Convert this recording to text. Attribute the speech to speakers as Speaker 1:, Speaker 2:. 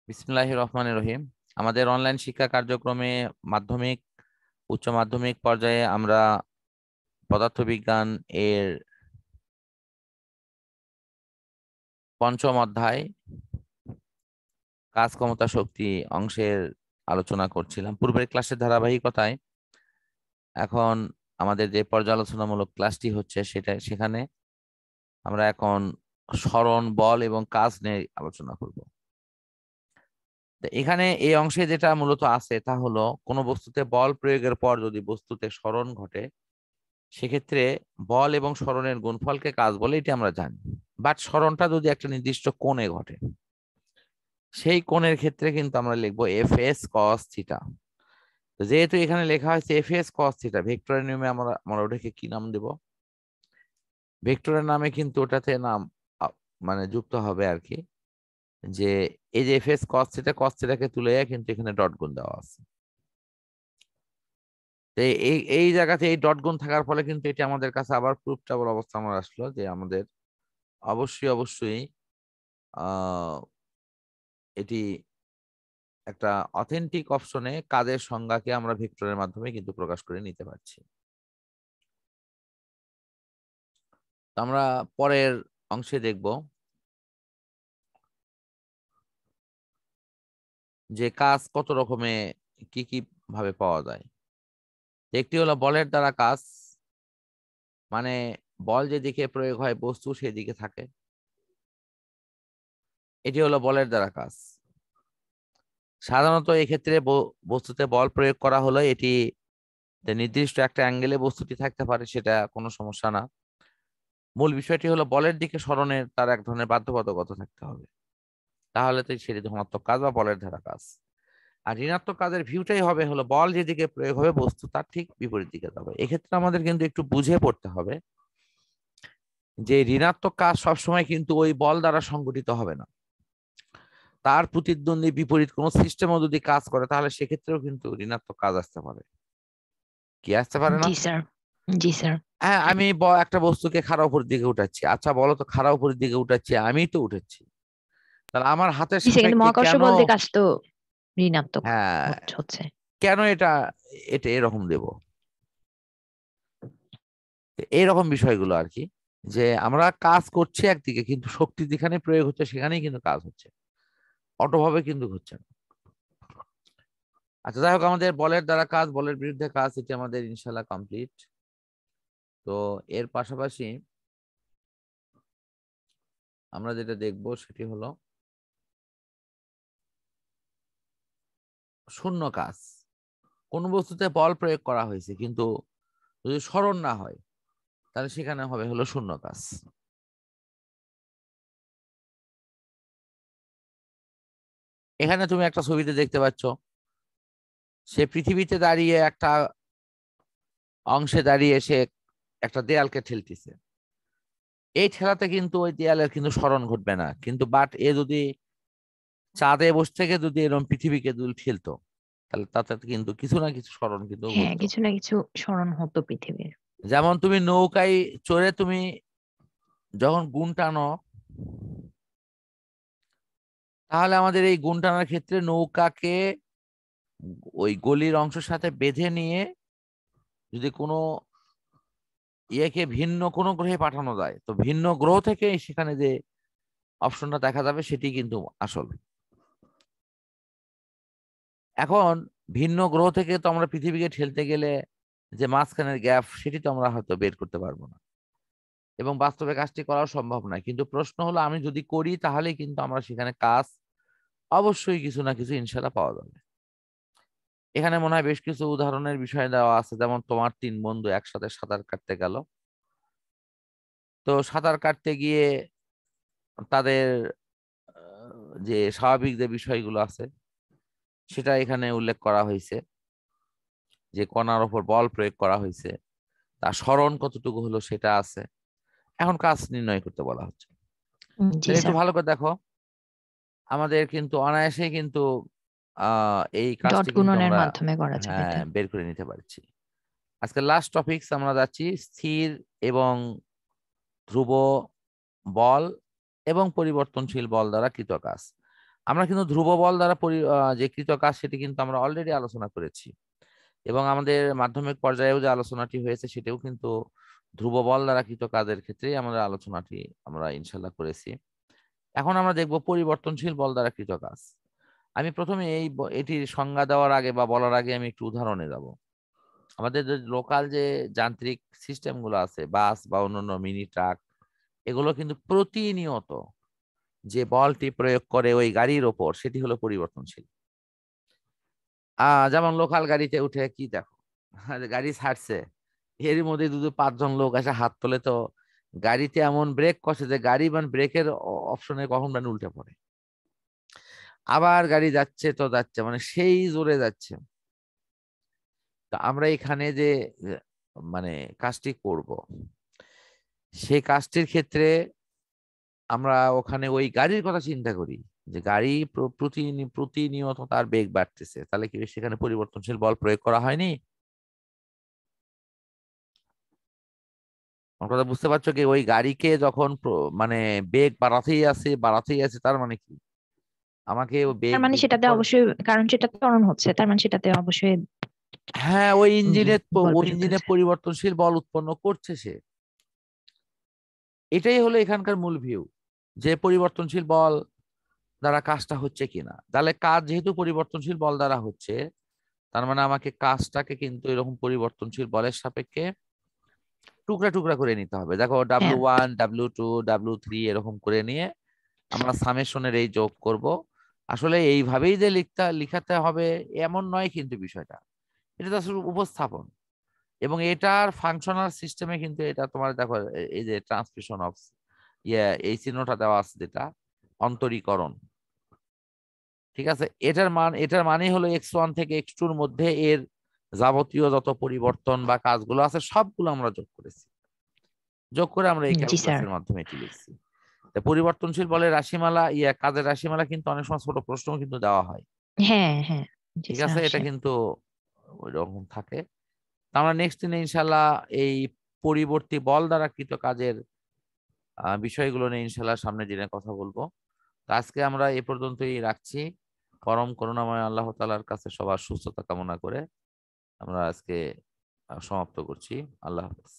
Speaker 1: বিসমিল্লাহির রহমানির রহিম। আমাদের অনলাইন শিক্ষা কার্যক্রমে মাধ্যমিক উচ্চ মাধ্যমিক পর্যায়ে আমরা পদার্থবিজ্ঞান এর পঞ্চম অধ্যায় কাজ ক্ষমতা শক্তি অংশের আলোচনা করছিলাম পূর্বের ক্লাসের ধারাবাহিকতায়। এখন আমাদের যে পর্যালোচনামূলক ক্লাসটি হচ্ছে সেখানে আমরা এখন সরণ, বল এবং কাজ নিয়ে আলোচনা করব। তো এখানে এই অংশে যেটা মূলত আছে তা হলো কোনো বস্তুতে বল প্রয়োগের পর যদি বস্তুতে সরণ ঘটে সেক্ষেত্রে বল এবং সরণের গুণফলকে কাজ বলে, এটি আমরা জানি। বাট সরণটা যদি একটা নির্দিষ্ট কোণে ঘটে সেই কোণের ক্ষেত্রে কিন্তু আমরা লিখবো এফ এস কস থিটা। যেহেতু এখানে লেখা হয়েছে এফ এস কস থিটা, ভেক্টরের নিয়মে আমরা ওটাকে কি নাম দেব? ভেক্টরের নামে কিন্তু ওটাতে নাম মানে যুক্ত হবে আর কি, যে এই যে এফ এস কস থিটাকে তুলে কিন্তু এখানে ডট গুণ দেওয়া আছে। এই এই জায়গাতে এই ডট গুণ থাকার ফলে কিন্তু এটি আমাদের কাছে আবার প্রুফটেবল অবস্থা আমার আসলো যে আমাদের অবশ্যই এটি একটা অথেন্টিক অপশনে কাজের সংজ্ঞাকে আমরা ভেক্টরের মাধ্যমে কিন্তু প্রকাশ করে নিতে পারছি। আমরা পরের অংশে দেখব যে কাজ কত রকমে কি কি ভাবে পাওয়া যায়। একটি হলো বলের দ্বারা কাজ, মানে বল যেদিকে প্রয়োগ হয় বস্তু সেদিকে থাকে, এটি হলো বলের দ্বারা কাজ। সাধারণত এক্ষেত্রে বস্তুতে বল প্রয়োগ করা হলো এটি নির্দিষ্ট একটা অ্যাঙ্গেলে বস্তুটি থাকতে পারে, সেটা কোনো সমস্যা না। মূল বিষয়টি হলো বলের দিকে সরণের তার এক ধরনের বাধ্যবাধকতা থাকতে হবে, তাহলে তো সেটি ধনাত্মক কাজ বা বলের দ্বারা কাজ। আর ঋণাত্মক কাজের ভিউটাই হবে হলো বল যেদিকে প্রয়োগ হবে বস্তু তার ঠিক বিপরীত দিকে যাবে। এক্ষেত্রে আমাদের কিন্তু একটু বুঝে পড়তে হবে যে ঋণাত্মক কাজ সবসময় কিন্তু ওই বল দ্বারা সংগঠিত হবে না, তার প্রতিদ্বন্দ্বী বিপরীত কোন সিস্টেমও যদি কাজ করে তাহলে সেক্ষেত্রেও কিন্তু ঋণাত্মক কাজ আসতে পারে। কি আসতে পারে না?
Speaker 2: জি স্যার, জি স্যার।
Speaker 1: হ্যাঁ, আমি একটা বস্তুকে খাড়া উপরের দিকে উঠাচ্ছি, আচ্ছা বলো তো খাড়া উপরের দিকে উঠাচ্ছি, আমি তো উঠেছি, তাহলে আমার হাতের
Speaker 2: জি স্যার, কিন্তু
Speaker 1: সাপেক্ষে
Speaker 2: মহাকর্ষ
Speaker 1: কেন?
Speaker 2: বল দিয়ে কাজ তো ঋণাত্মক
Speaker 1: হ্যাঁ,
Speaker 2: হচ্ছে।
Speaker 1: কেন এটা এটা এরকম দেব? এইরকম বিষয়গুলো আর কি, যে আমরা কাজ করছি একদিকে কিন্তু শক্তি যেখানে প্রয়োগ হচ্ছে সেখানেই কিন্তু কাজ হচ্ছে, অটোভাবে কিন্তু হচ্ছে না। আচ্ছা যাই হোক, আমাদের বলের দ্বারা কাজ, বলের বিরুদ্ধে কাজ, এটি আমাদের ইনশাল্লাহ কমপ্লিট। তো এর পাশাপাশি আমরা যেটা দেখব সেটি হলো শূন্য কাজ। কোন বস্তুতে বল প্রয়োগ করা হয়েছে কিন্তু যদি সরণ না হয় তাহলে সেখানে হবে হলো শূন্য কাজ। এখানে তুমি একটা ছবিতে দেখতে পাচ্ছ সে পৃথিবীতে দাঁড়িয়ে একটা অংশে দাঁড়িয়ে সে একটা দেয়ালকে ঠেলতেছে। এই ঠেলাতে কিন্তু ওই দেয়ালের কিন্তু সরণ ঘটবে না, কিন্তু বাট এ যদি চাঁদে বসে থেকে যদি এরকম পৃথিবীকে যদি ঠেলতো তাহলে তাতে কিন্তু কিছু না কিছু সরণ কিন্তু
Speaker 2: হ্যাঁ,
Speaker 1: ঘটতো।
Speaker 2: কিছু না কিছু স্মরণ হতো পৃথিবীর।
Speaker 1: যেমন তুমি নৌকায় চড়ে তুমি যখন গুণ টানো তাহলে আমাদের এই গুণ টানার ক্ষেত্রে নৌকাকে ওই গলির অংশের সাথে বেঁধে নিয়ে যদি কোনো ইয়েকে ভিন্ন কোনো গ্রহে পাঠানো যায় তো ভিন্ন গ্রহ থেকে সেখানে যে অপশনটা দেখা যাবে সেটি কিন্তু আসল। এখন ভিন্ন গ্রহ থেকে তো আমরা পৃথিবীকে ঠেলতে গেলে যে মাঝখানের গ্যাপ সেটি তো আমরা হয়তো বের করতে পারবো না, এবং বাস্তবে কাজটি করাও সম্ভব নয়। কিন্তু প্রশ্ন হলো আমি যদি করি তাহলে কিন্তু আমরা সেখানে কাজ অবশ্যই কিছু না কিছু ইনশাল্লাহ পাওয়া যাবে। এখানে মনে হয় বেশ কিছু উদাহরণের বিষয় দেওয়া আছে, যেমন তোমার তিন বন্ধু একসাথে সাঁতার কাটতে গেল, তো সাঁতার কাটতে গিয়ে তাদের যে স্বাভাবিক যে বিষয়গুলো আছে সেটা এখানে উল্লেখ করা হয়েছে, যে কণার ওপর বল প্রয়োগ করা হয়েছে, তার সরণ কতটুকু হলো সেটা আছে। এখন কাজ নির্ণয় করতে বলা হচ্ছে।
Speaker 2: জি
Speaker 1: তাহলে একটু
Speaker 2: স্যার।
Speaker 1: ভালো করে দেখো, আমাদের কিন্তু অনায়াসে কিন্তু এই
Speaker 2: ডট
Speaker 1: কাজটি কিন্তু
Speaker 2: গুণনের
Speaker 1: আমরা
Speaker 2: মাধ্যমে করা যাবে
Speaker 1: হ্যাঁ
Speaker 2: এটা।
Speaker 1: বের করে নিতে পারছি। আজকে লাস্ট টপিকস আমরা যাচ্ছি স্থির এবং ধ্রুব বল এবং পরিবর্তনশীল বল দ্বারা কৃত কাজ। আমরা কিন্তু ধ্রুব বল দ্বারা যে কৃত কাজ সেটি কিন্তু আমরা অলরেডি আলোচনা করেছি, এবং আমাদের মাধ্যমিক পর্যায়েও যে আলোচনাটি হয়েছে সেটাও কিন্তু ধ্রুব বল দ্বারা কৃত কাজের ক্ষেত্রেই আমাদের আলোচনাটি আমরা ইনশাল্লাহ করেছি। এখন আমরা দেখব পরিবর্তনশীল বল দ্বারা কৃত কাজ। আমি প্রথমে এটির সংজ্ঞা দেওয়ার আগে বা বলার আগে আমি একটু উদাহরণে যাব। আমাদের যে লোকাল যে যান্ত্রিক সিস্টেম গুলো আছে, বাস বা অন্যান্য মিনি ট্রাক, এগুলো কিন্তু প্রতিনিয়ত যে বলটি প্রয়োগ করে ওই গাড়ির ওপর, সেটি হলো পরিবর্তনশীল। যেমন লোকাল গাড়িতে উঠে কি দেখো, গাড়ি ছাড়ছে, এর মধ্যে দুটো পাঁচজন লোক এসে হাত তোলে, তো গাড়িতে এমন ব্রেক কষে যে গাড়ি মানে ব্রেকের অপশনে কখন মানে উল্টে পড়ে। আবার গাড়ি যাচ্ছে তো যাচ্ছে, মানে সেই জোরে যাচ্ছে। তো আমরা এখানে যে মানে কাজটি করব, সেই কাজটির ক্ষেত্রে আমরা ওখানে ওই গাড়ির কথা চিন্তা করি, যে গাড়ি প্রতিনিয়ত তার বেগ বাড়তেছে, তাহলে কি সেখানে পরিবর্তনশীল বল প্রয়োগ করা হয়নি? আমার কথা বুঝতে পারছো কি? ওই গাড়িকে যখন মানে বেগ বাড়াতেই আছে, তার মানে কি আমাকে ও বেগ
Speaker 2: তার মানে
Speaker 1: বৃদ্ধি
Speaker 2: সেটাতে অবশ্যই, কারণ সেটা ত্বরণ হচ্ছে, তার মানে সেটাতে অবশ্যই
Speaker 1: হ্যাঁ, ওই
Speaker 2: বল
Speaker 1: ওই
Speaker 2: প্রযুক্ত
Speaker 1: ইঞ্জিনে
Speaker 2: আছে।
Speaker 1: পরিবর্তনশীল বল উৎপন্ন করছে সে। এটাই হলো এখানকার মূল ভিউ, যে পরিবর্তনশীল বল দ্বারা কাজটা হচ্ছে কিনা। তাহলে কাজ যেহেতু পরিবর্তনশীল বল দ্বারা হচ্ছে, তার মানে আমাকে কাজটাকে কিন্তু এরকম পরিবর্তনশীল বলের সাপেক্ষে টুকরা টুকরা করে নিতে হবে। দেখো
Speaker 2: হ্যাঁ,
Speaker 1: W1 W2 W3 এরকম করে নিয়ে আমরা সামেশনের এই যোগ করব। আসলে এইভাবেই যে লিখাতে হবে এমন নয় কিন্তু বিষয়টা, এটা তো আসলে উপস্থাপন। এবং এটার ফাংশনাল সিস্টেমে কিন্তু এটা তোমার দেখো, এই যে ট্রান্সমিশন অফ এই চিহ্নটা দেওয়া আছে, যেটা অন্তরীকরণ, ঠিক আছে, এটার মানে হলো x1 থেকে x2 এর মধ্যে এর যাবতীয় যত পরিবর্তন বা কাজগুলো আছে সবগুলো আমরা যোগ করেছি। যোগ করে আমরা এই
Speaker 2: জি স্যার।
Speaker 1: ক্যালকুলাসের মাধ্যমে এটি লিখছি। পরিবর্তনশীল বলে রাশিমালা কাজের রাশিমালা কিন্তু অনেক সময় ছোট প্রশ্ন কিন্তু দেওয়া হয়,
Speaker 2: হ্যাঁ হ্যাঁ, জি
Speaker 1: ঠিক
Speaker 2: স্যার
Speaker 1: আছে, এটা
Speaker 2: আসে।
Speaker 1: কিন্তু ওই রকম থাকে। তো আমরা নেক্সট দিনে ইনশাল্লাহ এই পরিবর্তী বল দ্বারা কৃত কাজের বিষয়গুলো নিয়ে ইনশাল্লাহ সামনের দিনে কথা বলবো। তো আজকে আমরা এ পর্যন্তই রাখছি। পরম করুণাময় আল্লাহ তাআলার কাছে সবার সুস্থতা কামনা করে আমরা আজকে সমাপ্ত করছি। আল্লাহ হাফেজ।